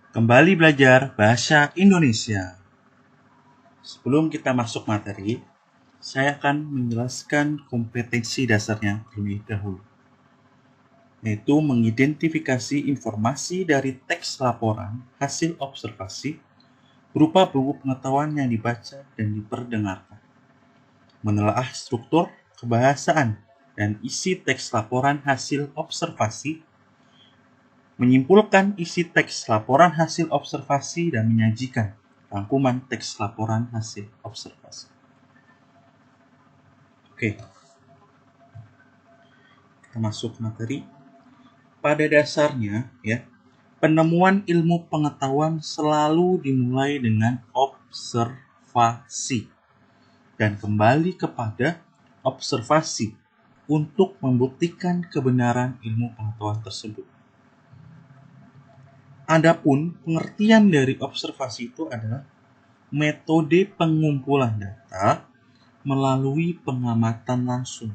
Kembali belajar bahasa Indonesia. Sebelum kita masuk materi, saya akan menjelaskan kompetensi dasarnya terlebih dahulu, yaitu mengidentifikasi informasi dari teks laporan hasil observasi berupa buku pengetahuan yang dibaca dan diperdengarkan, menelaah struktur, kebahasaan, dan isi teks laporan hasil observasi, menyimpulkan isi teks laporan hasil observasi dan menyajikan rangkuman teks laporan hasil observasi. Oke, kita masuk materi. Pada dasarnya, penemuan ilmu pengetahuan selalu dimulai dengan observasi dan kembali kepada observasi untuk membuktikan kebenaran ilmu pengetahuan tersebut. Adapun pengertian dari observasi itu adalah metode pengumpulan data melalui pengamatan langsung,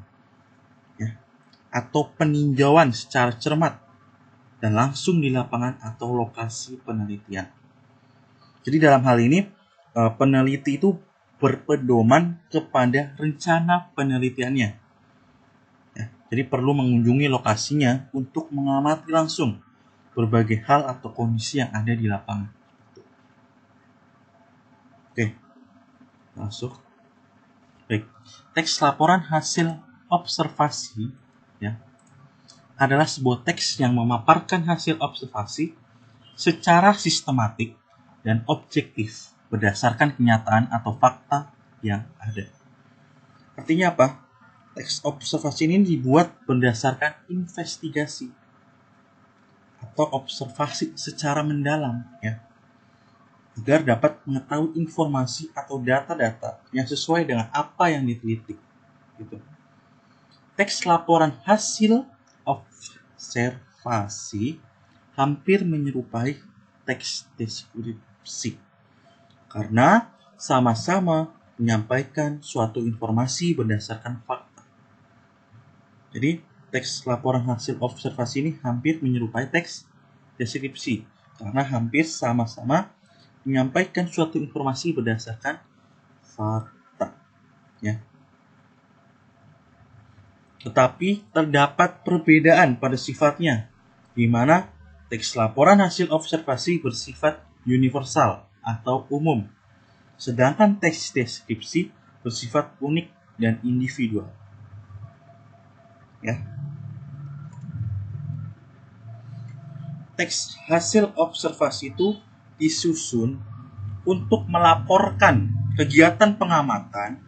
atau peninjauan secara cermat dan langsung di lapangan atau lokasi penelitian. Jadi dalam hal ini peneliti itu berpedoman kepada rencana penelitiannya. Jadi perlu mengunjungi lokasinya untuk mengamati langsung berbagai hal atau kondisi yang ada di lapangan. Oke, masuk. Baik, teks laporan hasil observasi adalah sebuah teks yang memaparkan hasil observasi secara sistematik dan objektif berdasarkan kenyataan atau fakta yang ada. Artinya apa? Teks observasi ini dibuat berdasarkan investigasi atau observasi secara mendalam, agar dapat mengetahui informasi atau data-data yang sesuai dengan apa yang diteliti. Gitu. Teks laporan hasil observasi hampir menyerupai teks deskripsi karena sama-sama menyampaikan suatu informasi berdasarkan fakta. Jadi, teks laporan hasil observasi ini hampir menyerupai teks deskripsi karena hampir sama-sama menyampaikan suatu informasi berdasarkan fakta. Tetapi terdapat perbedaan pada sifatnya, di mana teks laporan hasil observasi bersifat universal atau umum, sedangkan teks deskripsi bersifat unik dan individual. Teks hasil observasi itu disusun untuk melaporkan kegiatan pengamatan,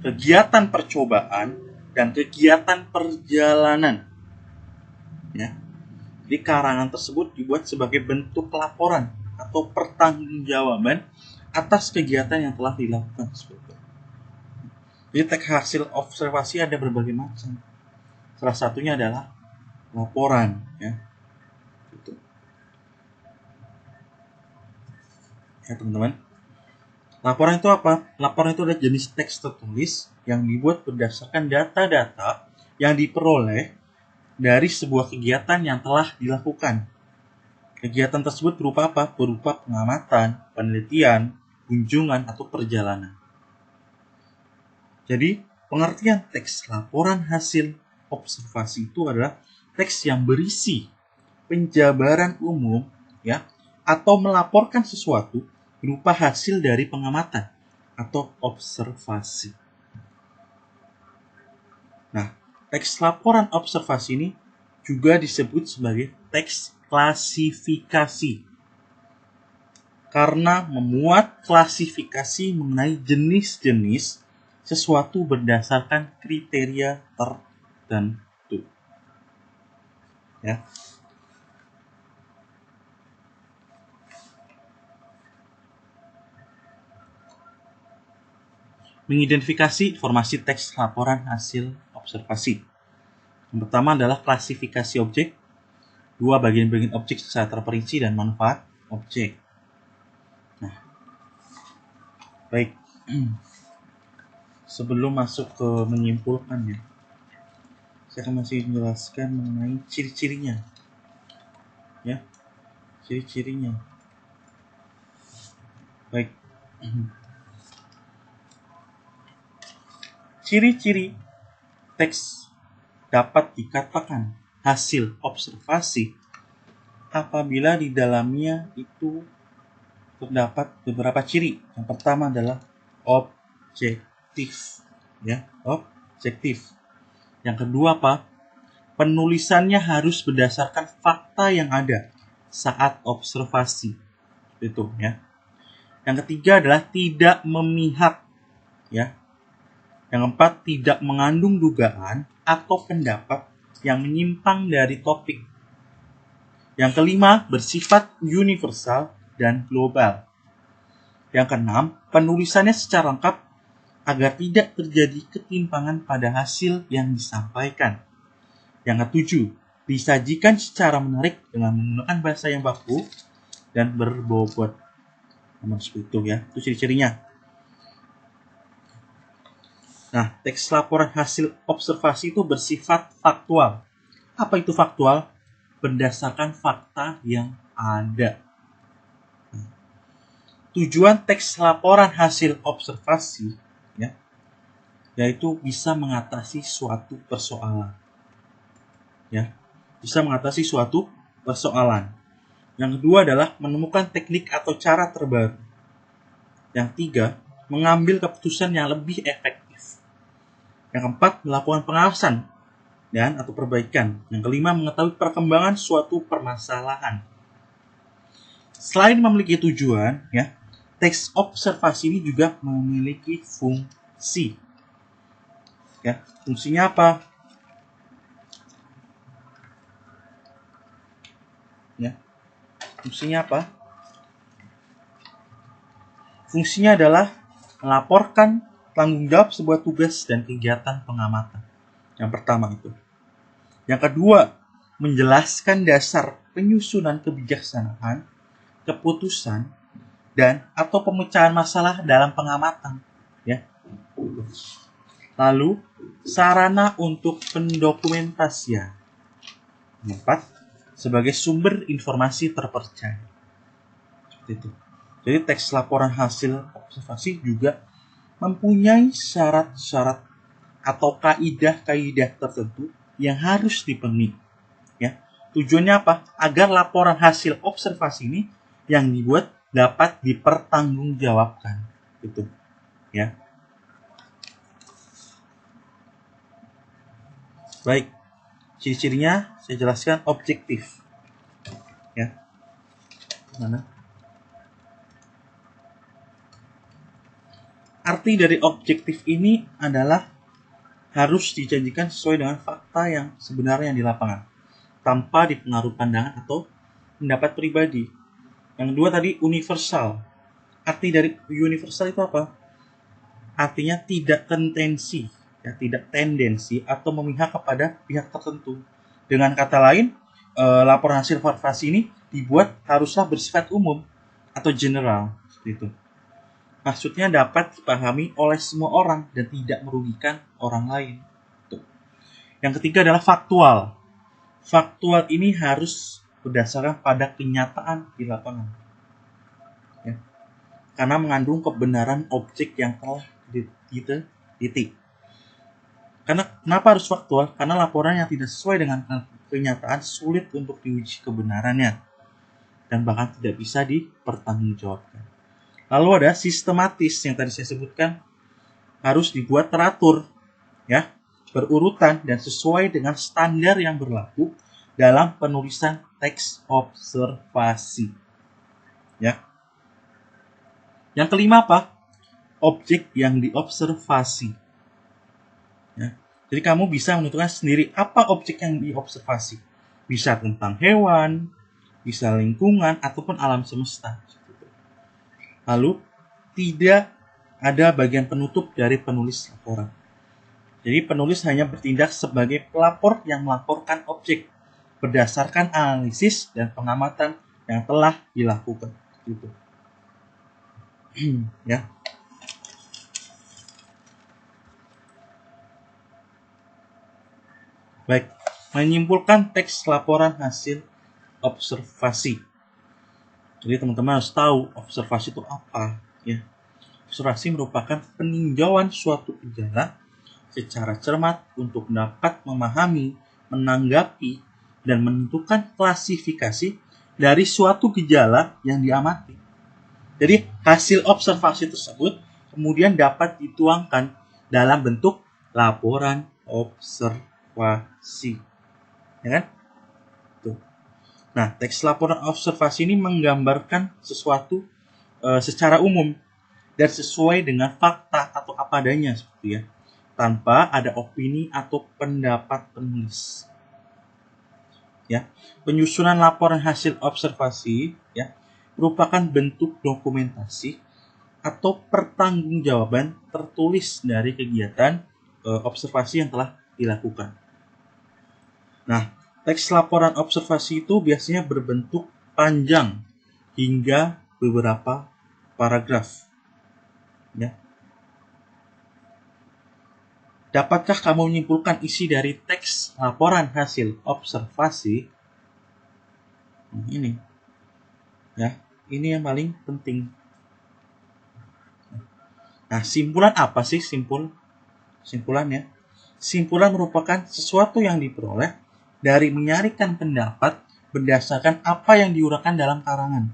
kegiatan percobaan, dan kegiatan perjalanan. Jadi karangan tersebut dibuat sebagai bentuk laporan atau pertanggungjawaban atas kegiatan yang telah dilakukan. Jadi teks hasil observasi ada berbagai macam. Salah satunya adalah laporan, Gitu. Teman-teman. Laporan itu apa? Laporan itu adalah jenis teks tertulis yang dibuat berdasarkan data-data yang diperoleh dari sebuah kegiatan yang telah dilakukan. Kegiatan tersebut berupa apa? Berupa pengamatan, penelitian, kunjungan, atau perjalanan. Jadi, pengertian teks laporan hasil observasi itu adalah teks yang berisi penjabaran umum, atau melaporkan sesuatu berupa hasil dari pengamatan atau observasi. Nah, teks laporan observasi ini juga disebut sebagai teks klasifikasi karena memuat klasifikasi mengenai jenis-jenis sesuatu berdasarkan kriteria tertentu. Mengidentifikasi informasi teks laporan hasil observasi. Yang pertama adalah klasifikasi objek, dua bagian-bagian objek secara terperinci dan manfaat objek. Nah, baik. Sebelum masuk ke menyimpulkannya, saya akan masih menjelaskan mengenai ciri-cirinya. Ciri-cirinya. Baik. Ciri-ciri teks dapat dikatakan hasil observasi apabila di dalamnya itu terdapat beberapa ciri. Yang pertama adalah objektif, ya, objektif. Yang kedua apa? Penulisannya harus berdasarkan fakta yang ada saat observasi. Itu, ya. Yang ketiga adalah tidak memihak, ya. Yang keempat, tidak mengandung dugaan atau pendapat yang menyimpang dari topik. Yang kelima, bersifat universal dan global. Yang keenam, penulisannya secara lengkap agar tidak terjadi ketimpangan pada hasil yang disampaikan. Yang ketujuh, disajikan secara menarik dengan menggunakan bahasa yang baku dan berbobot. Nomor 10 ya, itu ciri-cirinya. Nah, teks laporan hasil observasi itu bersifat faktual. Apa itu faktual? Berdasarkan fakta yang ada. Tujuan teks laporan hasil observasi, ya, yaitu bisa mengatasi suatu persoalan. Ya, bisa mengatasi suatu persoalan. Yang kedua adalah menemukan teknik atau cara terbaru. Yang tiga, mengambil keputusan yang lebih efektif. Yang keempat, melakukan pengawasan dan atau perbaikan. Yang kelima, mengetahui perkembangan suatu permasalahan. Selain memiliki tujuan, ya, teks observasi ini juga memiliki fungsi. Ya, fungsinya apa? Ya, fungsinya apa? Fungsinya adalah melaporkan tanggung jawab sebuah tugas dan kegiatan pengamatan. Yang pertama itu. Yang kedua, menjelaskan dasar penyusunan kebijaksanaan, keputusan, dan atau pemecahan masalah dalam pengamatan. Ya. Lalu, sarana untuk pendokumentasian. Yang keempat, sebagai sumber informasi terpercaya. Seperti itu. Jadi teks laporan hasil observasi juga mempunyai syarat-syarat atau kaidah-kaidah tertentu yang harus dipenuhi. Ya. Tujuannya apa? Agar laporan hasil observasi ini yang dibuat dapat dipertanggungjawabkan. Itu. Ya. Baik. Ciri-cirinya saya jelaskan objektif. Ya. Mana? Arti dari objektif ini adalah harus dijanjikan sesuai dengan fakta yang sebenarnya di lapangan, tanpa dipengaruhi pandangan atau pendapat pribadi. Yang kedua tadi universal. Arti dari universal itu apa? Artinya tidak tendensi, ya, tidak tendensi atau memihak kepada pihak tertentu. Dengan kata lain, laporan hasil observasi ini dibuat haruslah bersifat umum atau general, seperti itu. Maksudnya dapat dipahami oleh semua orang dan tidak merugikan orang lain. Tuh. Yang ketiga adalah faktual. Faktual ini harus berdasarkan pada kenyataan di lapangan. Ya. Karena mengandung kebenaran objek yang telah diteliti. Karena kenapa harus faktual? Karena laporan yang tidak sesuai dengan kenyataan sulit untuk diuji kebenarannya dan bahkan tidak bisa dipertanggungjawabkan. Lalu ada sistematis yang tadi saya sebutkan, harus dibuat teratur, ya, berurutan dan sesuai dengan standar yang berlaku dalam penulisan teks observasi. Ya. Yang kelima apa? Objek yang diobservasi. Ya. Jadi kamu bisa menentukan sendiri apa objek yang diobservasi. Bisa tentang hewan, bisa lingkungan ataupun alam semesta. Lalu, tidak ada bagian penutup dari penulis laporan. Jadi penulis hanya bertindak sebagai pelapor yang melaporkan objek berdasarkan analisis dan pengamatan yang telah dilakukan. Gitu. Ya. Baik, menyimpulkan teks laporan hasil observasi. Jadi teman-teman harus tahu observasi itu apa, ya. Observasi merupakan peninjauan suatu gejala secara cermat untuk dapat memahami, menanggapi, dan menentukan klasifikasi dari suatu gejala yang diamati. Jadi hasil observasi tersebut kemudian dapat dituangkan dalam bentuk laporan observasi, ya kan? Tuh. Nah, teks laporan observasi ini menggambarkan sesuatu secara umum dan sesuai dengan fakta atau apa adanya, seperti ya, tanpa ada opini atau pendapat penulis. Ya, penyusunan laporan hasil observasi ya merupakan bentuk dokumentasi atau pertanggungjawaban tertulis dari kegiatan observasi yang telah dilakukan. Nah, teks laporan observasi itu biasanya berbentuk panjang hingga beberapa paragraf. Ya. Dapatkah kamu menyimpulkan isi dari teks laporan hasil observasi? Ini. Ya, ini yang paling penting. Nah, simpulan apa sih simpulannya? Simpulan merupakan sesuatu yang diperoleh dari menyaringkan pendapat berdasarkan apa yang diuraikan dalam karangan,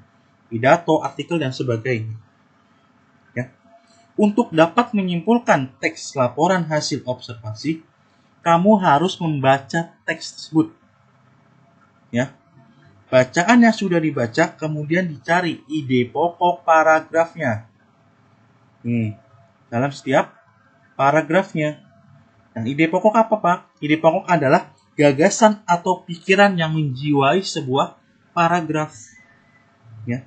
pidato, artikel, dan sebagainya. Ya. Untuk dapat menyimpulkan teks laporan hasil observasi, kamu harus membaca teks tersebut. Ya. Bacaan yang sudah dibaca kemudian dicari ide pokok paragrafnya. Dalam setiap paragrafnya. Nah, ide pokok apa, Pak? Ide pokok adalah gagasan atau pikiran yang menjiwai sebuah paragraf. Ya.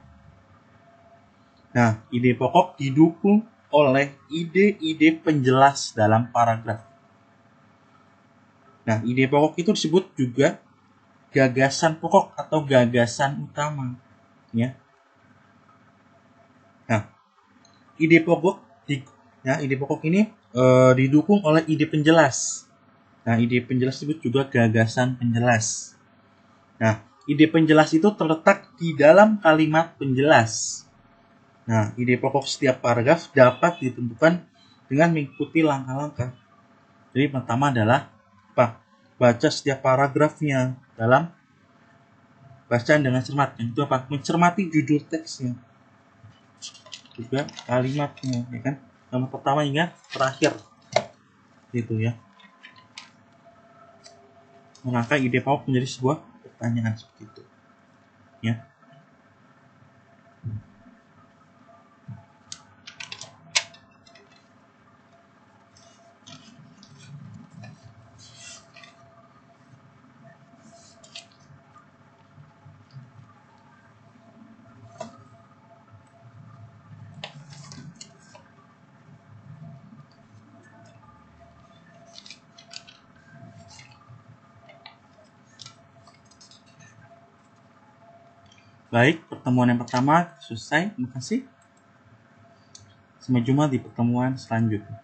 Nah, ide pokok didukung oleh ide-ide penjelas dalam paragraf. Nah, ide pokok itu disebut juga gagasan pokok atau gagasan utama. Ya. Nah, ide pokok ini didukung oleh ide penjelas. Nah, ide penjelas disebut juga gagasan penjelas. Nah, ide penjelas itu terletak di dalam kalimat penjelas. Nah, ide pokok setiap paragraf dapat ditentukan dengan mengikuti langkah-langkah. Jadi pertama adalah apa? Baca setiap paragrafnya dalam bacaan dengan cermat. Yang itu apa? Mencermati judul teksnya. Juga kalimatnya, ya kan? Yang pertama hingga terakhir. Gitu ya. Maka ide pokok menjadi sebuah pertanyaan seperti itu. Ya. Baik, pertemuan yang pertama selesai. Terima kasih. Baik, pertemuan yang pertama selesai. Terima kasih. Sampai jumpa di pertemuan selanjutnya.